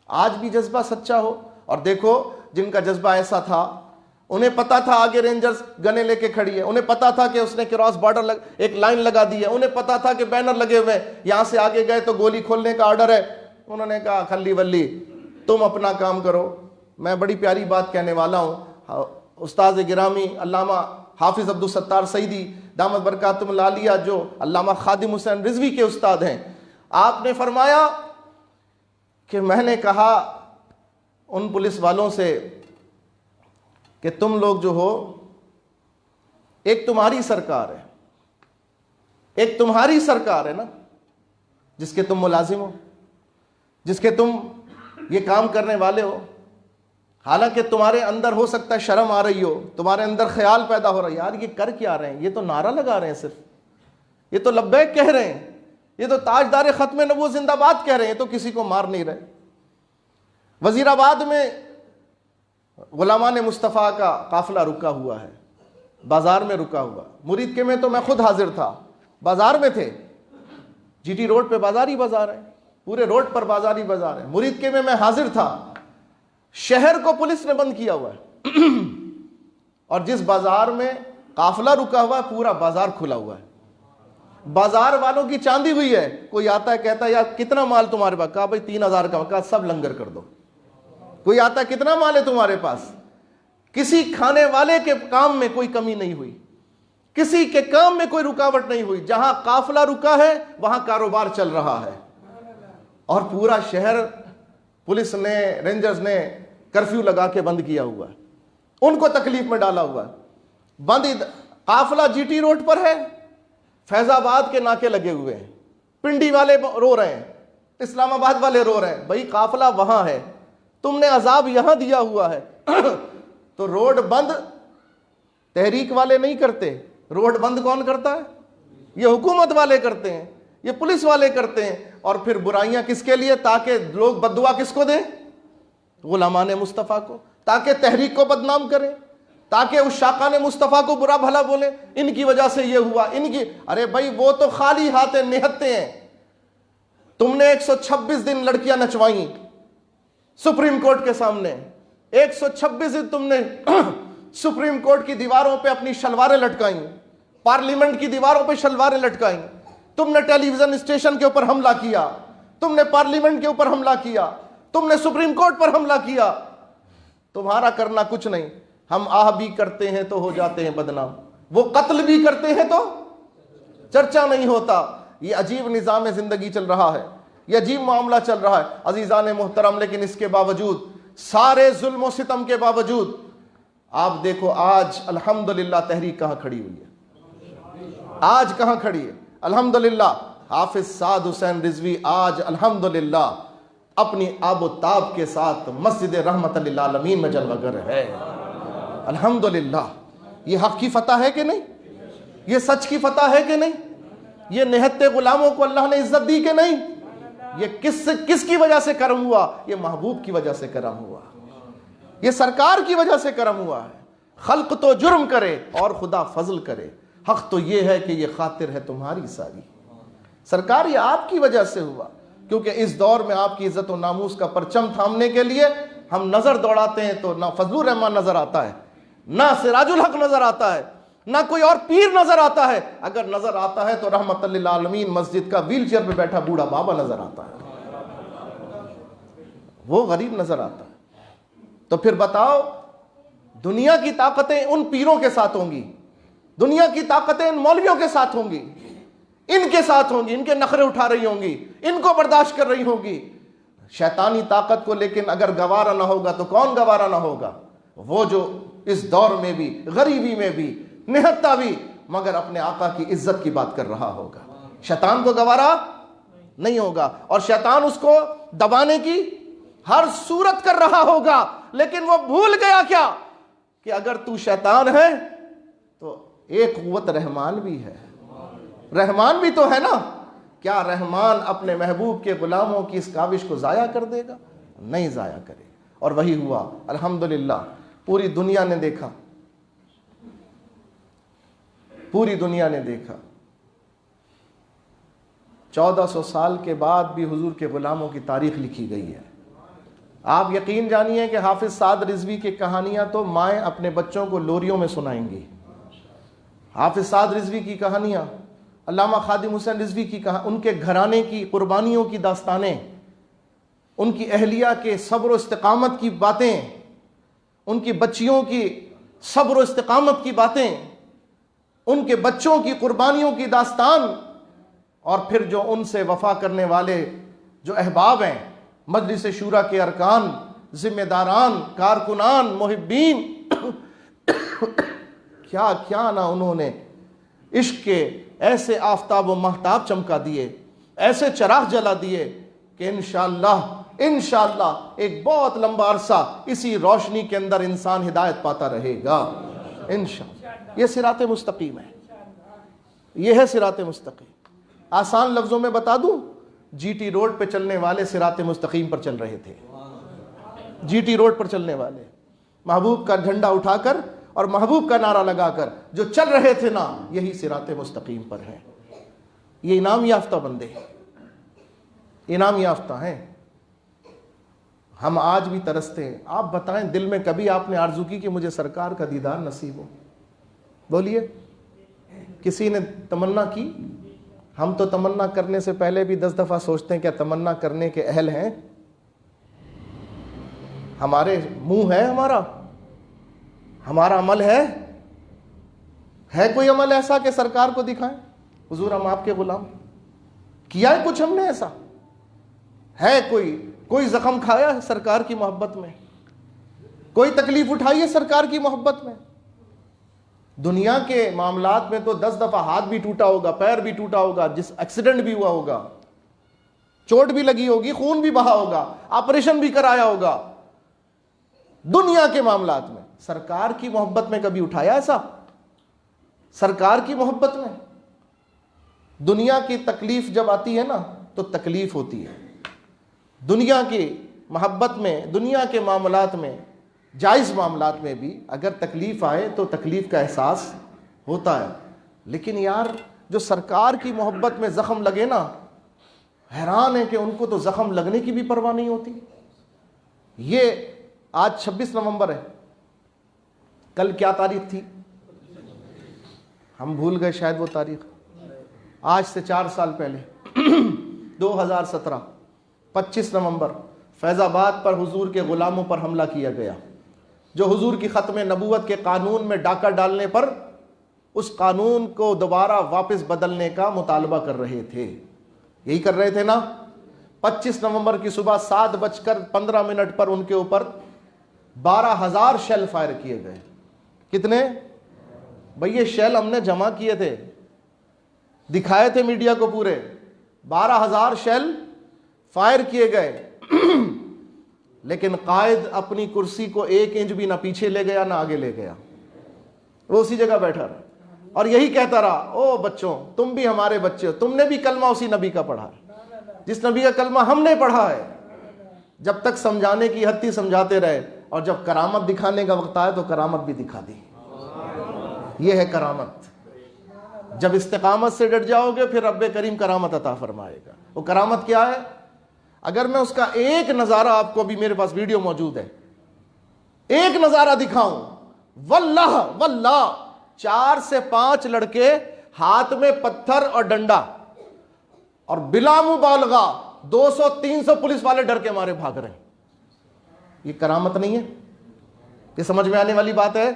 آج بھی جذبہ سچا ہو۔ اور دیکھو جن کا جذبہ ایسا تھا، انہیں پتا تھا آگے رینجرز گنے لے کے کھڑی ہے، انہیں پتا تھا کہ اس نے کراس بارڈر ایک لائن لگا دی ہے، انہیں پتا تھا کہ بینر لگے ہوئے یہاں سے آگے گئے تو گولی کھولنے کا آرڈر ہے۔ انہوں نے کہا کھلی ولی تم اپنا کام کرو۔ میں بڑی پیاری بات کہنے والا ہوں، استاذ گرامی علامہ حافظ عبدالستار سعیدی دامت برکاتہم العالیہ جو علامہ خادم حسین رضوی کے استاد ہیں، آپ نے فرمایا کہ میں نے کہا ان پولیس والوں سے کہ تم لوگ جو ہو، ایک تمہاری سرکار ہے، ایک تمہاری سرکار ہے نا جس کے تم ملازم ہو، جس کے تم یہ کام کرنے والے ہو، حالانکہ تمہارے اندر ہو سکتا ہے شرم آ رہی ہو، تمہارے اندر خیال پیدا ہو رہا ہے یار یہ کر کیا رہے ہیں، یہ تو نعرہ لگا رہے ہیں، صرف یہ تو لبیک کہہ رہے ہیں، یہ تو تاجدار ختم نبوت زندہ باد کہہ رہے ہیں، تو کسی کو مار نہیں رہے۔ وزیر آباد میں غلامان مصطفیٰ کا قافلہ رکا ہوا ہے، بازار میں رکا ہوا، مرید کے میں تو میں خود حاضر تھا، بازار میں تھے، جی ٹی روڈ پہ بازاری بازار ہے، پورے روڈ پر بازاری بازار ہے، مرید کے میں حاضر تھا۔ شہر کو پولیس نے بند کیا ہوا ہے اور جس بازار میں قافلہ رکا ہوا ہے پورا بازار کھلا ہوا ہے، بازار والوں کی چاندی ہوئی ہے۔ کوئی آتا ہے کہتا ہے یار کتنا مال تمہارے پاس، کہا بھائی 3000 کا، کہا سب لنگر کر دو۔ کوئی آتا ہے کتنا مال ہے تمہارے پاس، کسی کھانے والے کے کام میں کوئی کمی نہیں ہوئی، کسی کے کام میں کوئی رکاوٹ نہیں ہوئی، جہاں قافلہ رکا ہے وہاں کاروبار چل رہا ہے۔ اور پورا شہر پولیس نے، رینجرز نے کرفیو لگا کے بند کیا ہوا ہے، ان کو تکلیف میں ڈالا ہوا ہے۔ بند قافلہ جی ٹی روڈ پر ہے، فیض آباد کے ناکے لگے ہوئے ہیں، پنڈی والے رو رہے ہیں، اسلام آباد والے رو رہے ہیں، بھائی قافلہ وہاں ہے، تم نے عذاب یہاں دیا ہوا ہے۔ تو روڈ بند تحریک والے نہیں کرتے، روڈ بند کون کرتا ہے؟ یہ حکومت والے کرتے ہیں، یہ پولیس والے کرتے ہیں۔ اور پھر برائیاں کس کے لیے؟ تاکہ لوگ بددعا کس کو دیں؟ غلامان مصطفیٰ کو، تاکہ تحریک کو بدنام کریں، تاکہ اس شاقان مصطفیٰ کو برا بھلا بولیں، ان کی وجہ سے یہ ہوا، ان کی۔ ارے بھائی وہ تو خالی ہاتھیں نہتے ہیں۔ تم نے 126 دن لڑکیاں نچوائیں سپریم کورٹ کے سامنے، 126 دن تم نے سپریم کورٹ کی دیواروں پہ اپنی شلواریں لٹکائیں، پارلیمنٹ کی دیواروں پہ شلواریں لٹکائیں، تم نے ٹیلی ویژن اسٹیشن کے اوپر حملہ کیا، تم نے پارلیمنٹ کے اوپر حملہ کیا، تم نے سپریم کورٹ پر حملہ کیا۔ تمہارا کرنا کچھ نہیں، ہم آہ بھی کرتے ہیں تو ہو جاتے ہیں بدنام، وہ قتل بھی کرتے ہیں تو چرچا نہیں ہوتا۔ یہ عجیب نظام زندگی چل رہا ہے، یہ عجیب معاملہ چل رہا ہے عزیزان محترم۔ لیکن اس کے باوجود، سارے ظلم و ستم کے باوجود، آپ دیکھو آج الحمدللہ تحریک کہاں کھڑی ہوئی ہے، آج کہاں کھڑی ہے؟ الحمدللہ حافظ سعد حسین رضوی آج الحمدللہ اپنی آب و تاب کے ساتھ مسجد رحمت للعالمین میں جلوہ گر ہے۔ الحمدللہ یہ حق کی فتح ہے کہ نہیں؟ یہ سچ کی فتح ہے کہ نہیں؟ یہ نہتے غلاموں کو اللہ نے عزت دی کہ نہیں؟ یہ کس کی وجہ سے کرم ہوا؟ یہ محبوب کی وجہ سے کرم ہوا، یہ سرکار کی وجہ سے کرم ہوا ہے۔ خلق تو جرم کرے اور خدا فضل کرے، حق تو یہ ہے کہ یہ خاطر ہے تمہاری ساری۔ سرکار یہ آپ کی وجہ سے ہوا، کیونکہ اس دور میں آپ کی عزت و ناموس کا پرچم تھامنے کے لیے ہم نظر دوڑاتے ہیں تو نہ فضل الرحمان نظر آتا ہے، نہ سراج الحق نظر آتا ہے، نہ کوئی اور پیر نظر آتا ہے۔ اگر نظر آتا ہے تو رحمت للعالمین مسجد کا ویل چیئر پہ بیٹھا بوڑھا بابا نظر آتا ہے، وہ غریب نظر آتا ہے۔ تو پھر بتاؤ، دنیا کی طاقتیں ان پیروں کے ساتھ ہوں گی، دنیا کی طاقتیں ان مولویوں کے ساتھ ہوں گی، ان کے ساتھ ہوں گی، ان کے نخرے اٹھا رہی ہوں گی، ان کو برداشت کر رہی ہوں گی۔ شیطانی طاقت کو لیکن اگر گوارا نہ ہوگا تو کون گوارا نہ ہوگا؟ وہ جو اس دور میں بھی غریبی میں بھی نہتا بھی مگر اپنے آقا کی عزت کی بات کر رہا ہوگا. شیطان کو گوارا نہیں ہوگا اور شیطان اس کو دبانے کی ہر صورت کر رہا ہوگا. لیکن وہ بھول گیا کیا کہ اگر تو شیطان ہے تو ایک قوت رحمان بھی ہے. رحمان بھی تو ہے نا. کیا رحمان اپنے محبوب کے غلاموں کی اس کاوش کو ضائع کر دے گا؟ نہیں ضائع کرے. اور وہی ہوا الحمدللہ. پوری دنیا نے دیکھا, پوری دنیا نے دیکھا 1400 سال کے بعد بھی حضور کے غلاموں کی تاریخ لکھی گئی ہے. آپ یقین جانیے کہ حافظ سعد رضوی کی کہانیاں تو مائیں اپنے بچوں کو لوریوں میں سنائیں گی. حافظ سعد رضوی کی کہانیاں, علامہ خادم حسین رضوی کی ان کے گھرانے کی قربانیوں کی داستانیں, ان کی اہلیہ کے صبر و استقامت کی باتیں, ان کی بچیوں کی صبر و استقامت کی باتیں, ان کے بچوں کی قربانیوں کی داستان, اور پھر جو ان سے وفا کرنے والے جو احباب ہیں, مجلس شورا کے ارکان, ذمہ داران, کارکنان, محبین, کیا کیا نہ انہوں نے عشق کے ایسے آفتاب و مہتاب چمکا دیے, ایسے چراغ جلا دیے کہ انشاءاللہ ایک بہت لمبا عرصہ اسی روشنی کے اندر انسان ہدایت پاتا رہے گا انشاءاللہ. یہ صراط مستقیم ہے, یہ ہے صراط مستقیم. آسان لفظوں میں بتا دوں, جی ٹی روڈ پہ چلنے والے صراط مستقیم پر چل رہے تھے. جی ٹی روڈ پر چلنے والے محبوب کا جھنڈا اٹھا کر اور محبوب کا نعرہ لگا کر جو چل رہے تھے نا, یہی صراط مستقیم پر ہیں. یہ انعام یافتہ بندے, انعام یافتہ ہیں. ہم آج بھی ترستے ہیں. آپ بتائیں دل میں کبھی آپ نے آرزو کی کہ مجھے سرکار کا دیدار نصیب ہو؟ بولیے, کسی نے تمنا کی؟ ہم تو تمنا کرنے سے پہلے بھی 10 دفعہ سوچتے ہیں کیا تمنا کرنے کے اہل ہیں؟ ہمارے منہ ہے, ہمارا عمل ہے کوئی عمل ایسا کہ سرکار کو دکھائیں؟ حضور ہم آپ کے غلام, کیا ہے کچھ ہم نے ایسا؟ ہے کوئی زخم کھایا ہے سرکار کی محبت میں؟ کوئی تکلیف اٹھائی ہے سرکار کی محبت میں؟ دنیا کے معاملات میں تو 10 دفعہ ہاتھ بھی ٹوٹا ہوگا, پیر بھی ٹوٹا ہوگا, جس ایکسیڈنٹ بھی ہوا ہوگا, چوٹ بھی لگی ہوگی, خون بھی بہا ہوگا, آپریشن بھی کرایا ہوگا. دنیا کے معاملات میں سرکار کی محبت میں کبھی اٹھایا ایسا؟ سرکار کی محبت میں دنیا کی تکلیف جب آتی ہے نا تو تکلیف ہوتی ہے. دنیا کی محبت میں, دنیا کے معاملات میں, جائز معاملات میں بھی اگر تکلیف آئے تو تکلیف کا احساس ہوتا ہے. لیکن یار جو سرکار کی محبت میں زخم لگے نا, حیران ہے کہ ان کو تو زخم لگنے کی بھی پرواہ نہیں ہوتی. یہ آج 26 نومبر ہے, کل کیا تاریخ تھی؟ ہم بھول گئے شاید وہ تاریخ. آج سے 4 سال پہلے 2017 25 نومبر فیض آباد پر حضور کے غلاموں پر حملہ کیا گیا, جو حضور کی ختم نبوت کے قانون میں ڈاکہ ڈالنے پر اس قانون کو دوبارہ واپس بدلنے کا مطالبہ کر رہے تھے. یہی کر رہے تھے نا. 25 نومبر کی صبح 7:15 پر ان کے اوپر 12,000 شیل فائر کیے گئے. کتنے بھئی؟ یہ شیل ہم نے جمع کیے تھے, دکھائے تھے میڈیا کو پورے. 12,000 شیل فائر کیے گئے. لیکن قائد اپنی کرسی کو 1 انچ بھی نہ پیچھے لے گیا نہ آگے لے گیا, وہ اسی جگہ بیٹھا رہا اور یہی کہتا رہا, او بچوں تم بھی ہمارے بچے ہو, تم نے بھی کلمہ اسی نبی کا پڑھا ہے جس نبی کا کلمہ ہم نے پڑھا ہے. جب تک سمجھانے کی حد تھی سمجھاتے رہے, اور جب کرامت دکھانے کا وقت آیا تو کرامت بھی دکھا دی. یہ ہے کرامت. جب استقامت سے ڈٹ جاؤ گے پھر رب کریم کرامت عطا فرمائے گا. وہ کرامت کیا ہے؟ اگر میں اس کا ایک نظارہ آپ کو, ابھی میرے پاس ویڈیو موجود ہے, ایک نظارہ دکھاؤں, واللہ 4 سے 5 لڑکے ہاتھ میں پتھر اور ڈنڈا اور بلا مبالغہ 200-300 پولیس والے ڈر کے مارے بھاگ رہے ہیں. یہ کرامت نہیں ہے؟ یہ سمجھ میں آنے والی بات ہے؟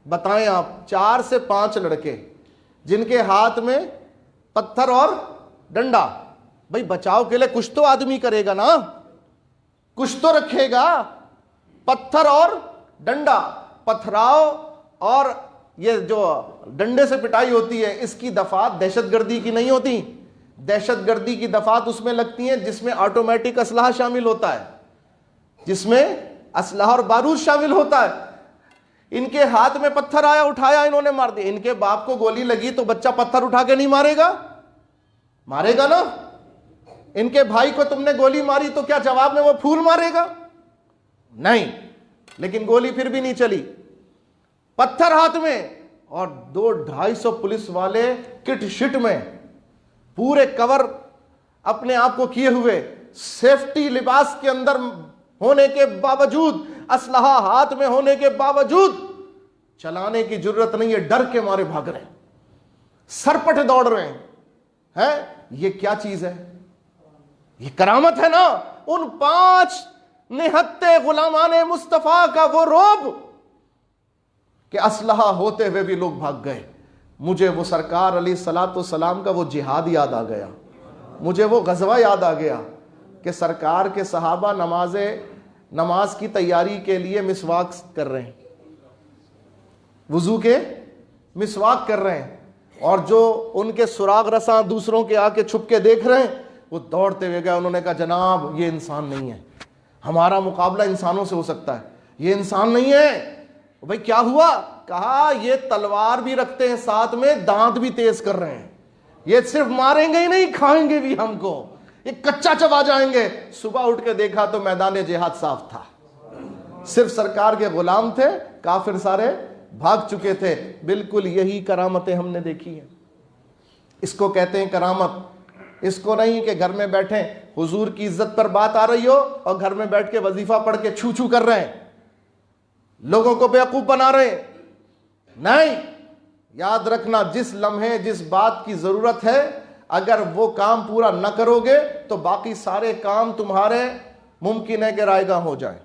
بتائیں آپ, 4 سے 5 لڑکے جن کے ہاتھ میں پتھر اور ڈنڈا. بھئی بچاؤ کے لیے کچھ تو آدمی کرے گا نا, کچھ تو رکھے گا. پتھر اور ڈنڈا پتھراؤ اور یہ جو ڈنڈے سے پٹائی ہوتی ہے اس کی دفعات دہشت گردی کی نہیں ہوتی. دہشت گردی کی دفعات اس میں لگتی ہیں جس میں آٹومیٹک اسلحہ شامل ہوتا ہے, جس میں اسلحہ اور بارود شامل ہوتا ہے. ان کے ہاتھ میں پتھر آیا, اٹھایا, انہوں نے مار دیا. ان کے باپ کو گولی لگی تو بچہ پتھر اٹھا کے نہیں مارے گا؟ مارے گا نا. ان کے بھائی کو تم نے گولی ماری تو کیا جواب میں وہ پھول مارے گا؟ نہیں. لیکن گولی پھر بھی نہیں چلی, پتھر ہاتھ میں, اور 200-250 پولیس والے کٹ شٹ میں پورے کور اپنے آپ کو کیے ہوئے, سیفٹی لباس کے اندر ہونے کے باوجود, اسلحہ ہاتھ میں ہونے کے باوجود چلانے کی جرت نہیں ہے, ڈر کے مارے بھاگ رہے ہیں, سرپٹ دوڑ رہے ہیں. یہ کیا چیز ہے؟ یہ کرامت ہے نا. ان 5 نہتے غلامان مصطفیٰ کا وہ رعب کہ اسلحہ ہوتے ہوئے بھی لوگ بھاگ گئے. مجھے وہ سرکار علیہ الصلوۃ والسلام کا وہ جہاد یاد آ گیا, مجھے وہ غزوہ یاد آ گیا کہ سرکار کے صحابہ نماز کی تیاری کے لیے مسواک کر رہے ہیں, وضو کے مسواک کر رہے ہیں, اور جو ان کے سراغ رساں دوسروں کے آ کے چھپ کے دیکھ رہے ہیں وہ دوڑتے ہوئے گئے. انہوں نے کہا جناب یہ انسان نہیں ہے, ہمارا مقابلہ انسانوں سے ہو سکتا ہے, یہ انسان نہیں ہے. بھائی کیا ہوا؟ کہا یہ تلوار بھی رکھتے ہیں ساتھ میں, دانت بھی تیز کر رہے ہیں, یہ صرف ماریں گے ہی نہیں کھائیں گے بھی ہم کو, یہ کچا چبا جائیں گے. صبح اٹھ کے دیکھا تو میدان جہاد صاف تھا, صرف سرکار کے غلام تھے, کافر سارے بھاگ چکے تھے. بالکل یہی کرامتیں ہم نے دیکھی ہیں. اس کو کہتے ہیں کرامت. اس کو نہیں کہ گھر میں بیٹھیں حضور کی عزت پر بات آ رہی ہو اور گھر میں بیٹھ کے وظیفہ پڑھ کے چھو چھو کر رہے ہیں, لوگوں کو بیوقوف بنا رہے ہیں. نہیں, یاد رکھنا جس لمحے جس بات کی ضرورت ہے اگر وہ کام پورا نہ کرو گے تو باقی سارے کام تمہارے ممکن ہے کہ رائے گاں ہو جائیں,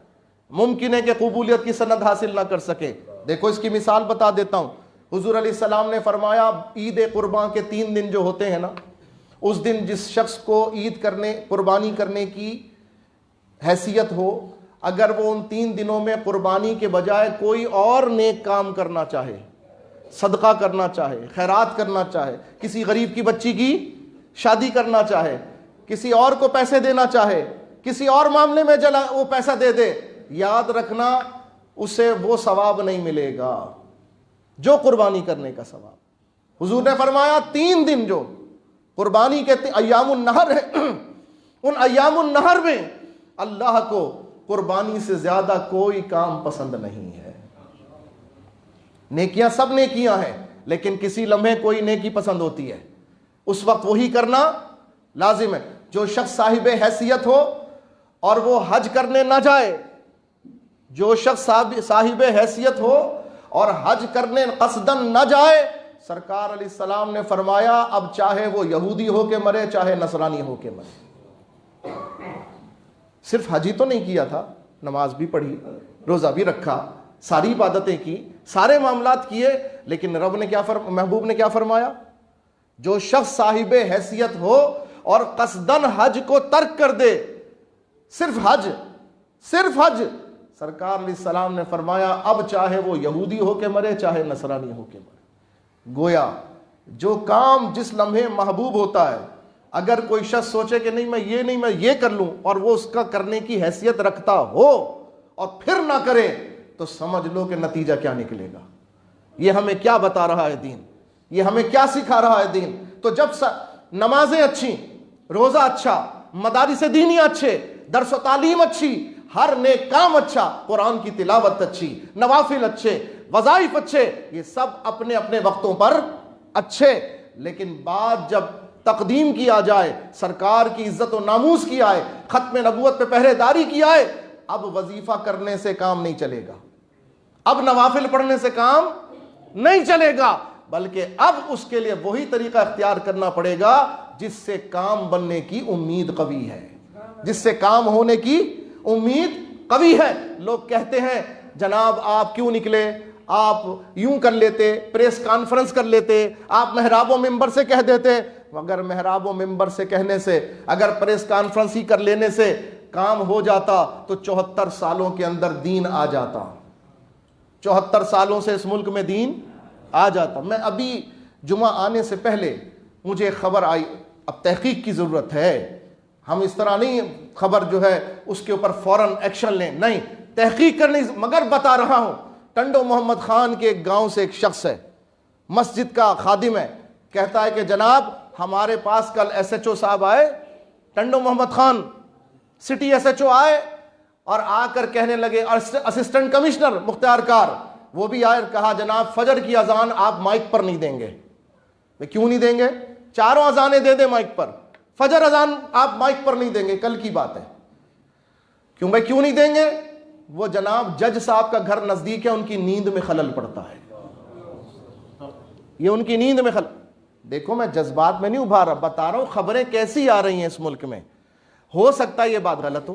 ممکن ہے کہ قبولیت کی سند حاصل نہ کر سکے. دیکھو اس کی مثال بتا دیتا ہوں. حضور علیہ السلام نے فرمایا عید قربان کے 3 دن جو ہوتے ہیں نا, اس دن جس شخص کو قربانی کرنے کی حیثیت ہو, اگر وہ ان 3 دنوں میں قربانی کے بجائے کوئی اور نیک کام کرنا چاہے, صدقہ کرنا چاہے, خیرات کرنا چاہے, کسی غریب کی بچی کی شادی کرنا چاہے, کسی اور کو پیسے دینا چاہے, کسی اور معاملے میں وہ پیسہ دے دے, یاد رکھنا اسے وہ ثواب نہیں ملے گا جو قربانی کرنے کا ثواب. حضور نے فرمایا 3 دن جو قربانی کے ایام النہر ہے, ان ایام النہر میں اللہ کو قربانی سے زیادہ کوئی کام پسند نہیں ہے. نیکیاں سب نیکیاں ہیں, لیکن کسی لمحے کوئی نیکی پسند ہوتی ہے, اس وقت وہی کرنا لازم ہے. جو شخص صاحب حیثیت ہو اور وہ حج کرنے نہ جائے, جو شخص صاحب حیثیت ہو اور حج کرنے قصدن نہ جائے, سرکار علیہ السلام نے فرمایا اب چاہے وہ یہودی ہو کے مرے چاہے نصرانی ہو کے مرے. صرف حج ہی تو نہیں کیا تھا, نماز بھی پڑھی, روزہ بھی رکھا, ساری عبادتیں کی, سارے معاملات کیے, لیکن رب نے محبوب نے کیا فرمایا؟ جو شخص صاحب حیثیت ہو اور قصدن حج کو ترک کر دے, صرف حج, سرکار علیہ السلام نے فرمایا اب چاہے وہ یہودی ہو کے مرے چاہے نصرانی ہو کے مرے. گویا جو کام جس لمحے محبوب ہوتا ہے, اگر کوئی شخص سوچے کہ نہیں میں یہ کر لوں, اور وہ اس کا کرنے کی حیثیت رکھتا ہو اور پھر نہ کرے, تو سمجھ لو کہ نتیجہ کیا نکلے گا. یہ ہمیں کیا بتا رہا ہے دین, یہ ہمیں کیا سکھا رہا ہے دین. تو جب نمازیں اچھی, روزہ اچھا, مدارس دینی اچھے, درس و تعلیم اچھی, ہر نیک کام اچھا, قرآن کی تلاوت اچھی, نوافل اچھے, وظائف اچھے, یہ سب اپنے اپنے وقتوں پر اچھے, لیکن بات جب تقدیم کیا جائے, سرکار کی عزت و ناموس کی آئے, ختم نبوت پہ پہرے داری کی آئے, اب وظیفہ کرنے سے کام نہیں چلے گا, اب نوافل پڑھنے سے کام نہیں چلے گا, بلکہ اب اس کے لیے وہی طریقہ اختیار کرنا پڑے گا جس سے کام بننے کی امید قوی ہے, جس سے کام ہونے کی امید قوی ہے. لوگ کہتے ہیں جناب آپ کیوں نکلے, آپ یوں کر لیتے, پریس کانفرنس کر لیتے, آپ محراب و منبر سے کہہ دیتے. اگر محراب و منبر سے کہنے سے, اگر پریس کانفرنس ہی کر لینے سے کام ہو جاتا تو 74 سالوں کے اندر دین آ جاتا. 74 سالوں سے اس ملک میں دین آ جاتا. میں ابھی جمعہ آنے سے پہلے مجھے خبر آئی, اب تحقیق کی ضرورت ہے, ہم اس طرح نہیں خبر جو ہے اس کے اوپر فوراً ایکشن لیں, نہیں, تحقیق کرنے, مگر بتا رہا ہوں. ٹنڈو محمد خان کے ایک گاؤں سے ایک شخص ہے, مسجد کا خادم ہے, کہتا ہے کہ جناب ہمارے پاس کل ایس ایچ او صاحب آئے, Tando Muhammad Khan city S H O آئے, اور آ کر کہنے لگے, اسسٹنٹ کمشنر مختار کار وہ بھی آئے, کہا جناب فجر کی اذان آپ مائک پر نہیں دیں گے. کیوں نہیں دیں گے؟ چاروں اذانیں دے دیں مائک پر, فجر اذان آپ مائک پر نہیں دیں گے, کل کی بات ہے. کیوں بھائی کیوں نہیں دیں گے؟ وہ جناب جج صاحب کا گھر نزدیک ہے, ان کی نیند میں خلل پڑتا ہے, یہ ان کی نیند میں خلل. دیکھو میں جذبات میں نہیں ابھار رہا, بتا رہا ہوں خبریں کیسی آ رہی ہیں اس ملک میں. ہو سکتا ہے یہ بات غلط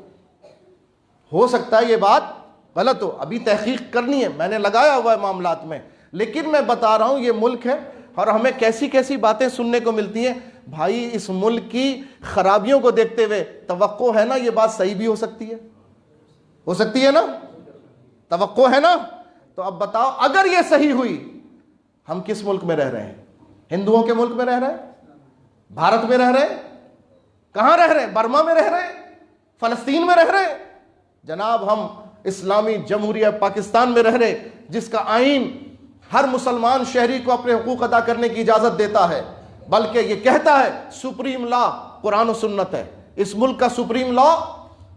ہو سکتا ہے یہ بات غلط ہو, ابھی تحقیق کرنی ہے, میں نے لگایا ہوا ہے معاملات میں, لیکن میں بتا رہا ہوں یہ ملک ہے اور ہمیں کیسی کیسی باتیں سننے کو ملتی ہیں. بھائی اس ملک کی خرابیوں کو دیکھتے ہوئے توقع ہے نا یہ بات صحیح بھی ہو سکتی ہے نا, توقع ہے نا. تو اب بتاؤ اگر یہ صحیح ہوئی, ہم کس ملک میں رہ رہے ہیں؟ ہندوؤں کے ملک میں رہ رہے ہیں, بھارت میں رہ رہے ہیں, کہاں رہ رہے ہیں؟ برما میں رہ رہے ہیں, فلسطین میں رہ رہے ہیں. جناب ہم اسلامی جمہوریہ پاکستان میں رہ رہے, جس کا آئین ہر مسلمان شہری کو اپنے حقوق ادا کرنے کی اجازت دیتا ہے, بلکہ یہ کہتا ہے سپریم لا قرآن و سنت ہے. اس ملک کا سپریم لا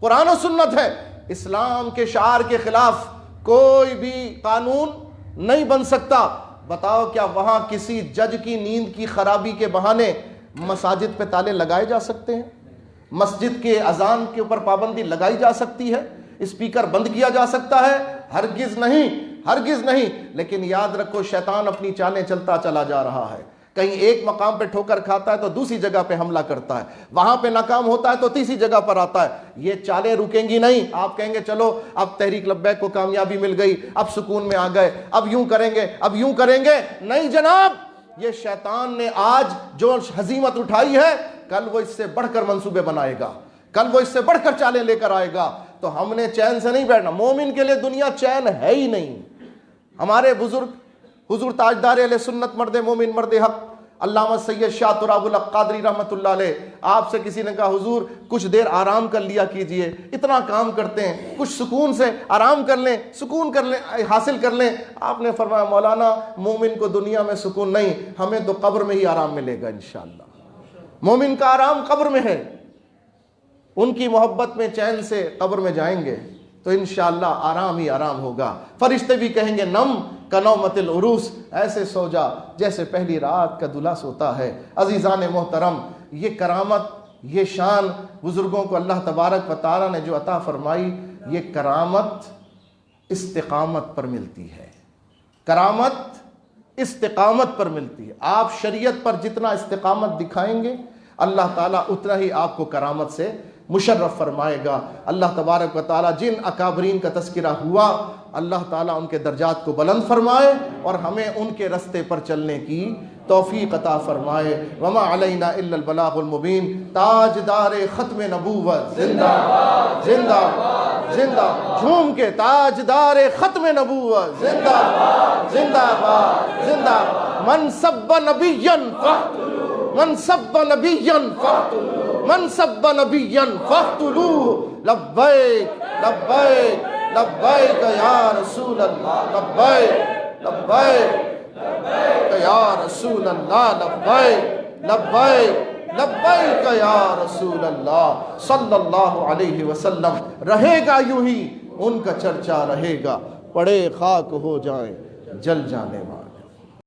قرآن و سنت ہے. اسلام کے شعار کے خلاف کوئی بھی قانون نہیں بن سکتا. بتاؤ کیا وہاں کسی جج کی نیند کی خرابی کے بہانے مساجد پہ تالے لگائے جا سکتے ہیں؟ مسجد کے اذان کے اوپر پابندی لگائی جا سکتی ہے؟ اسپیکر بند کیا جا سکتا ہے؟ ہرگز نہیں. لیکن یاد رکھو شیطان اپنی چالیں چلتا چلا جا رہا ہے. کہیں ایک مقام پہ ٹھوکر کھاتا ہے تو دوسری جگہ پہ حملہ کرتا ہے, وہاں پہ ناکام ہوتا ہے تو تیسری جگہ پر آتا ہے. یہ چالیں رکیں گی نہیں. آپ کہیں گے چلو اب تحریک لبیک کو کامیابی مل گئی, اب سکون میں آ گئے, اب یوں کریں گے. نہیں جناب, یہ شیطان نے آج جو ہزیمت اٹھائی ہے, کل وہ اس سے بڑھ کر منصوبے بنائے گا, کل وہ اس سے بڑھ کر چالیں لے کر آئے گا. تو ہم نے چین سے نہیں بیٹھنا. مومن کے لیے دنیا چین ہے ہی نہیں. ہمارے بزرگ حضور تاجدار اہل سنت مرد مومن مرد حق علامہ سید شاہ تراب الحق قادری رحمۃ اللہ علیہ, آپ سے کسی نے کہا حضور کچھ دیر آرام کر لیا کیجئے, اتنا کام کرتے ہیں, کچھ سکون سے آرام کر لیں, سکون کر لیں, حاصل کر لیں. آپ نے فرمایا مولانا مومن کو دنیا میں سکون نہیں, ہمیں تو قبر میں ہی آرام ملے گا انشاءاللہ. مومن کا آرام قبر میں ہے. ان کی محبت میں چین سے قبر میں جائیں گے تو انشاءاللہ آرام ہی آرام ہوگا. فرشتے بھی کہیں گے نم کنومت العروس, ایسے سو جا جیسے پہلی رات کا دلہا سوتا ہے. عزیزان محترم, یہ کرامت, یہ شان بزرگوں کو اللہ تبارک و تعالی نے جو عطا فرمائی, یہ کرامت استقامت پر ملتی ہے. کرامت استقامت پر ملتی ہے. آپ شریعت پر جتنا استقامت دکھائیں گے اللہ تعالیٰ اتنا ہی آپ کو کرامت سے مشرف فرمائے گا. اللہ تبارک و تعالیٰ جن اکابرین کا تذکرہ ہوا, اللہ تعالیٰ ان کے درجات کو بلند فرمائے اور ہمیں ان کے رستے پر چلنے کی توفیق عطا فرمائے. وما علینا الا البلاغ المبین. تاجدار ختم نبوت زندہ زندہ زندہ, جھوم کے تاجدار ختم نبوت زندہ زندہ زندہ. من سب نبیا من سب نبیا من سب نبیا فاقتلوه. لبیک لبیک لبیک یا رسول اللہ, لبیک لبیک یا رسول اللہ, لبیک لبیک لبیک یا رسول اللہ صلی اللہ علیہ وسلم. رہے گا یوں ہی ان کا چرچا رہے گا, پڑے خاک ہو جائیں جل جانے والے.